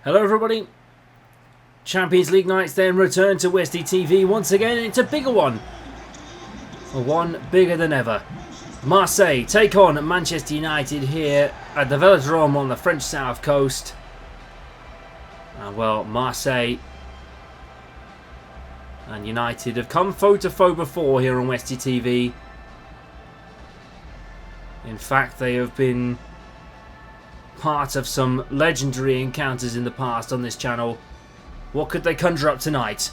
Hello everybody, Champions League nights then return to Westie TV once again. It's a bigger one, one bigger than ever. Marseille take on Manchester United here at the Velodrome on the French south coast. And well, Marseille and United have come foe to foe before here on Westie TV. In fact, they have been part of some legendary encounters in the past on this channel. What could they conjure up tonight?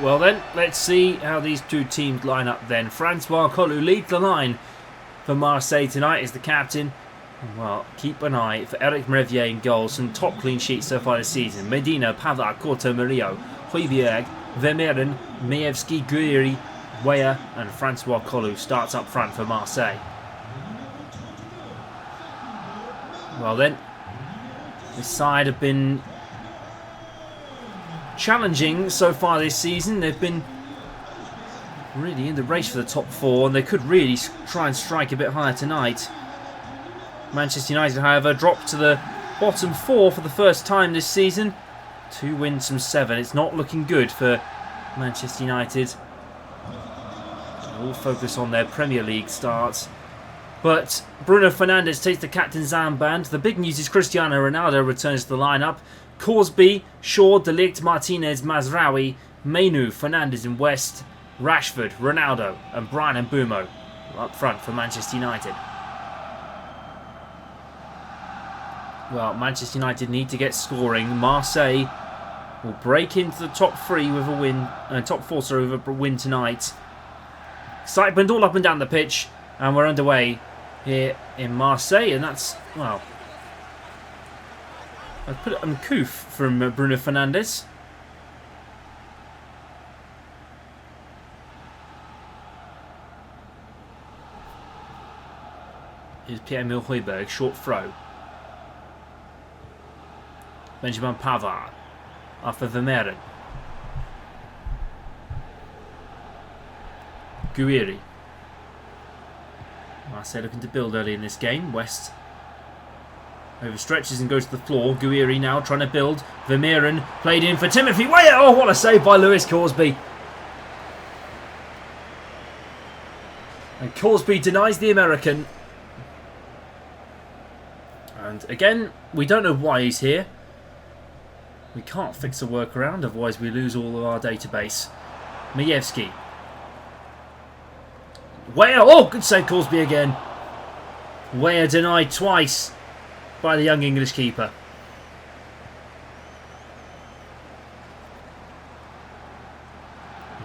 Well then, let's see how these two teams line up then. Francois Colou leads the line for Marseille tonight as the captain. Well, keep an eye for Eric Mrevier in goal. Some top clean sheets so far this season. Medina, Pavard, Corto Murillo, Højbjerg, Vermeeren, Mievski, Guiri, Weah and Francois Colou starts up front for Marseille. Well then, this side have been challenging so far this season. They've been really in the race for the top four, and they could really try and strike a bit higher tonight. Manchester United, however, dropped to the bottom four for the first time this season. 2 wins from 7. It's not looking good for Manchester United. All focus on their Premier League starts. But Bruno Fernandes takes the captain's armband. The big news is Cristiano Ronaldo returns to the lineup. Corsby, Shaw, De Ligt, Martinez, Mazraoui, Mainoo, Fernandes and West, Rashford, Ronaldo and Bryan Mbeumo up front for Manchester United. Well, Manchester United need to get scoring. Marseille will break into the top 3 with a win, top 4 sorry, with a win tonight. Excitement all up and down the pitch, and we're underway here in Marseille, and that's, well, I've put it uncouth from Bruno Fernandes. Here's Pierre-Emile Højbjerg, short throw. Benjamin Pavard after Vermeeren. Guiri. Marseille looking to build early in this game. West overstretches and goes to the floor. Guiri now trying to build. Vermeeren played in for Timothy Weah. Oh, what a save by Lewis Corsby. And Corsby denies the American. And again, we don't know why he's here. We can't fix a workaround, otherwise we lose all of our database. Mievski. Weah. Oh, good save, Corsby again. Weah denied twice by the young English keeper.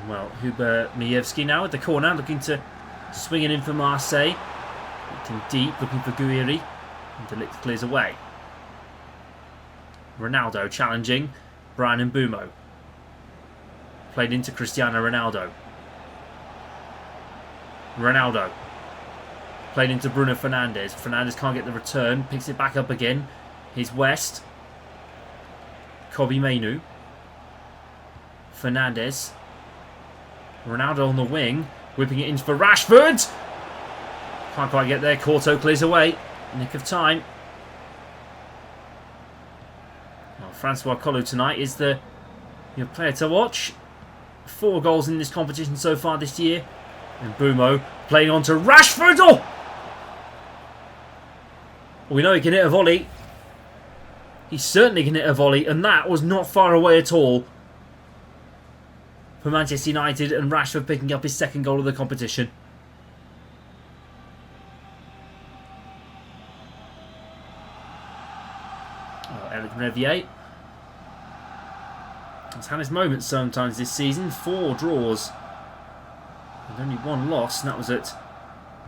Well, Hubert Mievski now at the corner, looking to swing it in for Marseille. Looking deep, looking for Guiri. And De Ligt clears away. Ronaldo challenging Bryan Mbeumo. Played into Cristiano Ronaldo. Ronaldo. Played into Bruno Fernandes. Fernandes can't get the return. Picks it back up again. Here's West. Kobbie Mainoo. Fernandes. Ronaldo on the wing. Whipping it in for Rashford. Can't quite get there. Corto clears away. Nick of time. Well, Francois Colou tonight is the player to watch. 4 goals in this competition so far this year. And Mbeumo playing on to Rashford. Oh! We know he can hit a volley. He certainly can hit a volley, and that was not far away at all for Manchester United, and Rashford picking up his 2nd goal of the competition. Oh, Eric Mrevier has had his moments sometimes this season. 4 draws and only 1 loss, and that was at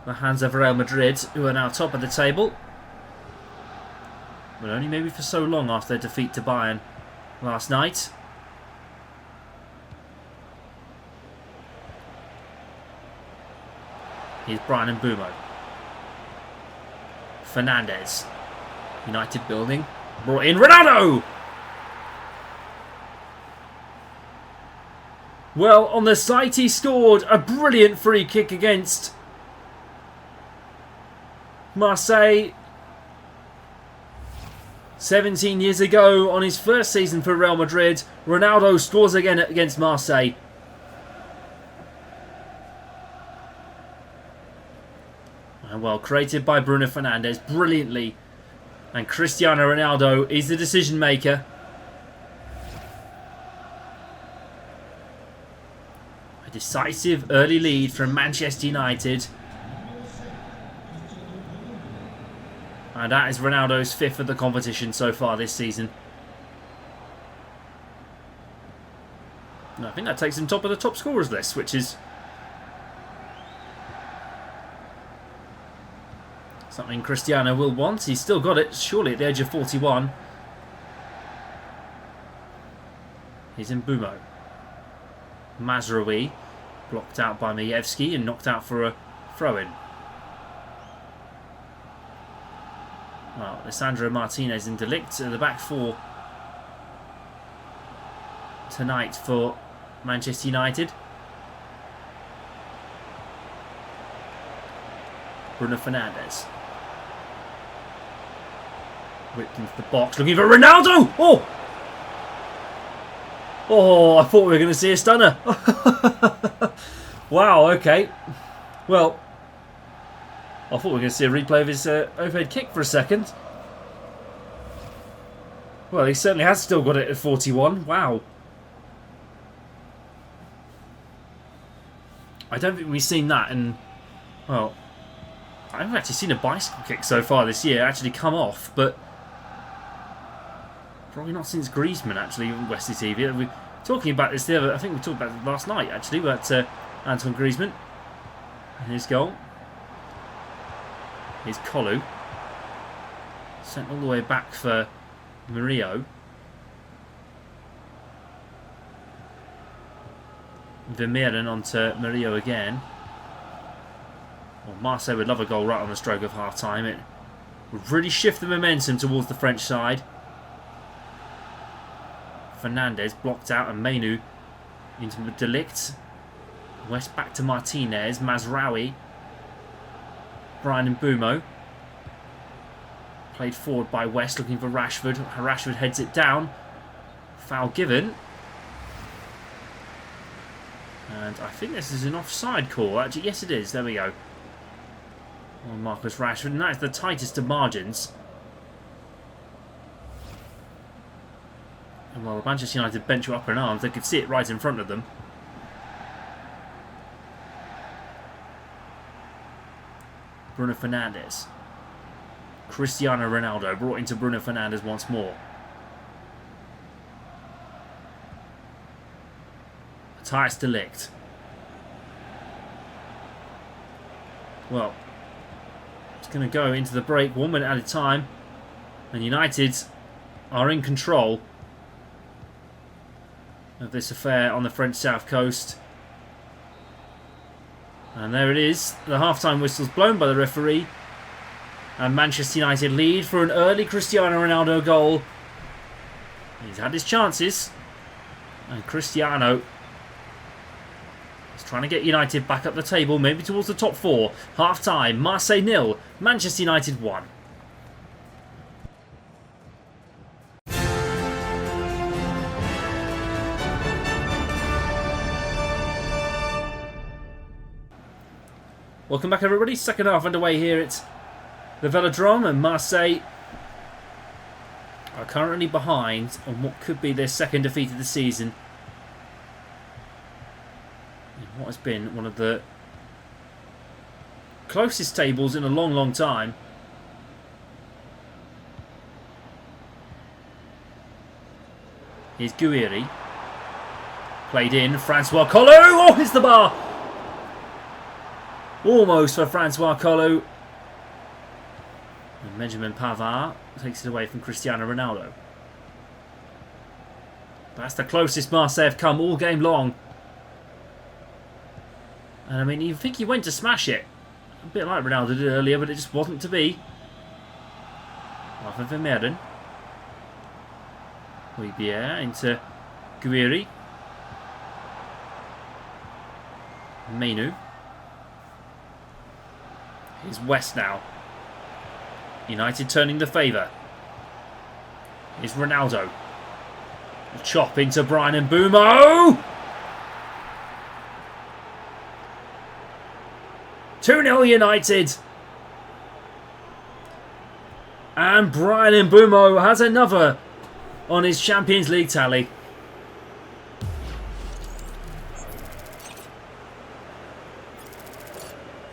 the hands of Real Madrid, who are now top of the table. But only maybe for so long after their defeat to Bayern last night. Here's Brian Mbeumo. Fernandes. United building. Brought in Ronaldo! Well, on the site he scored a brilliant free kick against Marseille 17 years ago on his first season for Real Madrid. Ronaldo scores again against Marseille. And well, created by Bruno Fernandes brilliantly. And Cristiano Ronaldo is the decision maker. A decisive early lead from Manchester United. And that is Ronaldo's 5th of the competition so far this season. And I think that takes him top of the top scorers list, which is something Cristiano will want. He's still got it, surely, at the age of 41. He's Mbeumo. Mazraoui, blocked out by Majewski and knocked out for a throw-in. Well, Lisandro Martinez and De Ligt at the back four tonight for Manchester United. Bruno Fernandes. Whipped into the box, looking for Ronaldo! Oh! Oh, I thought we were going to see a stunner. Wow, okay. Well, I thought we were going to see a replay of his overhead kick for a second. Well, he certainly has still got it at 41. Wow. I don't think we've seen that in... Well, I haven't actually seen a bicycle kick so far this year actually come off, but... Probably not since Griezmann, actually, on Westie TV. We were talking about this the other... I think we talked about it last night, actually, about Antoine Griezmann and his goal. Here's Kolu. Sent all the way back for Murillo. Vermeeren onto Murillo again. Well, Marseille would love a goal right on the stroke of half-time. It would really shift the momentum towards the French side. Fernandes blocked out and Menu into De Ligt. West back to Martinez. Mazraoui. Brian Mbeumo. Played forward by West looking for Rashford. Rashford heads it down. Foul given. And I think this is an offside call. Actually, yes it is. There we go. On Marcus Rashford. And that's the tightest of margins. And while the Manchester United bench were up in arms, they could see it right in front of them. Bruno Fernandes. Cristiano Ronaldo brought into Bruno Fernandes once more. Matthijs de Ligt. Well, it's going to go into the break 1 minute at a time. And United are in control of this affair on the French south coast. And there it is. The half-time whistle's blown by the referee. And Manchester United lead for an early Cristiano Ronaldo goal. He's had his chances. And Cristiano is trying to get United back up the table, maybe towards the top four. Half-time, Marseille 0, Manchester United 1. Welcome back, everybody. Second half underway here at the Velodrome, and Marseille are currently behind on what could be their second defeat of the season. In what has been one of the closest tables in a long, long time. Here's Guiri. Played in. Francois Kolu. Oh, hits the bar. Almost for Francois Collou. And Benjamin Pavard takes it away from Cristiano Ronaldo. That's the closest Marseille have come all game long. And I mean, you think he went to smash it. A bit like Ronaldo did earlier, but it just wasn't to be. Off of Vermeeren. Huibier into Guiri. Menu. Here's West now. United turning the favour. Here's Ronaldo. Chop into Brian Mbeumo. 2-0 United. And Brian Mbeumo has another on his Champions League tally.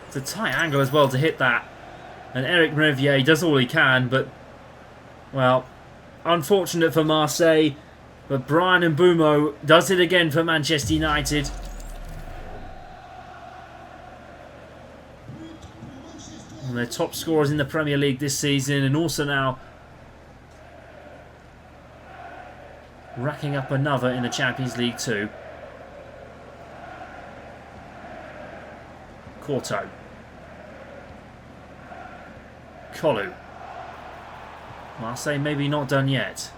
It's a tight angle as well to hit that. And Eric Riviere does all he can, but, well, unfortunate for Marseille. But Brian Mbeumo does it again for Manchester United. One of their top scorers in the Premier League this season, and also now racking up another in the Champions League too. Corto. Collou. Marseille maybe not done yet.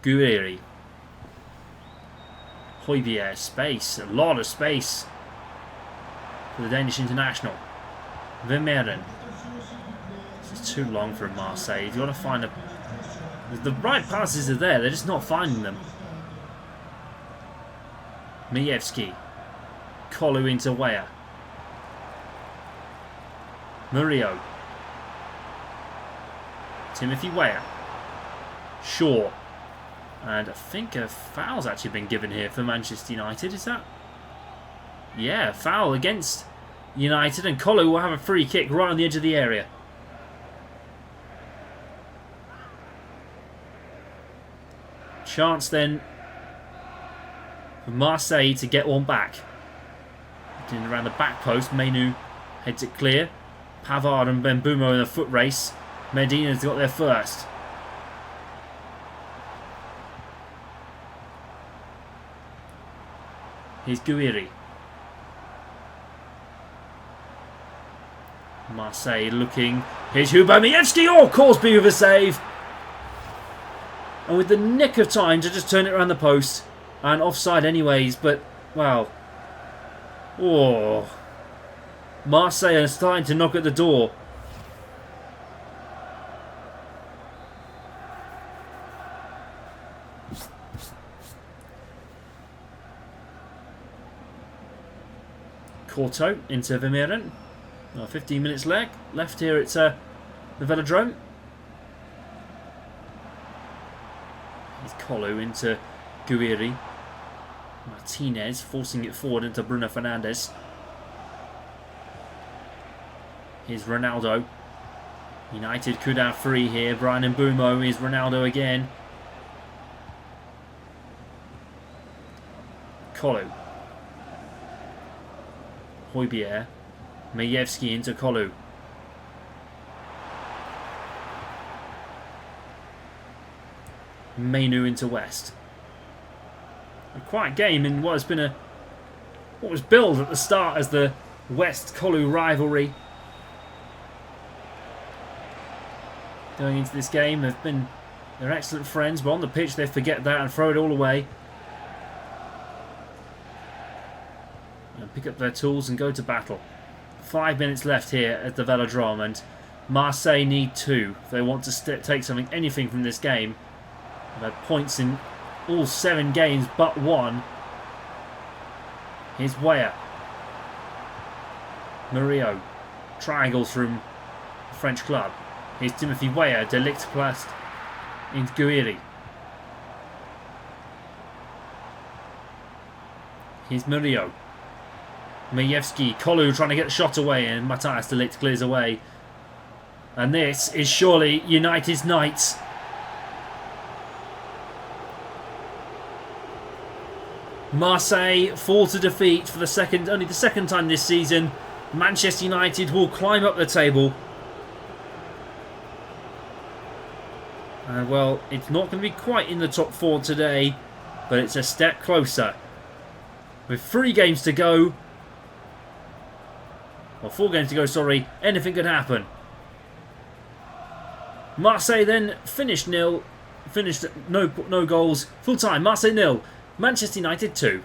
Guiri. Huibier. Space. A lot of space for the Danish international. Vermeeren. This is too long for Marseille. You've got to find a... The right passes are there. They're just not finding them. Majewski. Collou into Weah. Murillo. Timothy Weah. Shaw. And I think a foul's actually been given here for Manchester United. Is that? Yeah, foul against United, and Collou will have a free kick right on the edge of the area. Chance then for Marseille to get one back. In around the back post, Menu heads it clear. Pavard and Mbeumo in a foot race. Medina's got there first. Here's Guiri. Marseille looking. Here's Majewski. Oh, Corsby with a save. And with the nick of time to just turn it around the post. And offside anyways, but, well. Oh. Marseille are starting to knock at the door. Corto into Vermeeren. 15 minutes left here at the Velodrome. Here's Collou into Guiri. Martinez forcing it forward into Bruno Fernandes. Here's Ronaldo. United could have three here. Brian Mbeumo is Ronaldo again. Collou. Huibier. Majewski into Collou. Menu into West. A quiet game in what has been what was billed at the start as the West-Collou rivalry. Going into this game, they're excellent friends, but on the pitch they forget that and throw it all away. And pick up their tools and go to battle. 5 minutes left here at the Velodrome, and Marseille need 2 if they want to take anything from this game. They've had points in all 7 games but 1. Here's Weah. Murillo. Triangles from the French club. Here's Timothy Weah. Delict Plast into Guiri. Here's Murillo. Majewski. Collou trying to get the shot away, and Matthias de Ligt clears away. And this is surely United's night. Marseille fall to defeat for only the second time this season. Manchester United will climb up the table. And well, it's not going to be quite in the top 4 today, but it's a step closer. With 3 games to go, or 4 games to go, sorry, anything could happen. Marseille then finished no goals, full time. Marseille 0, Manchester United 2.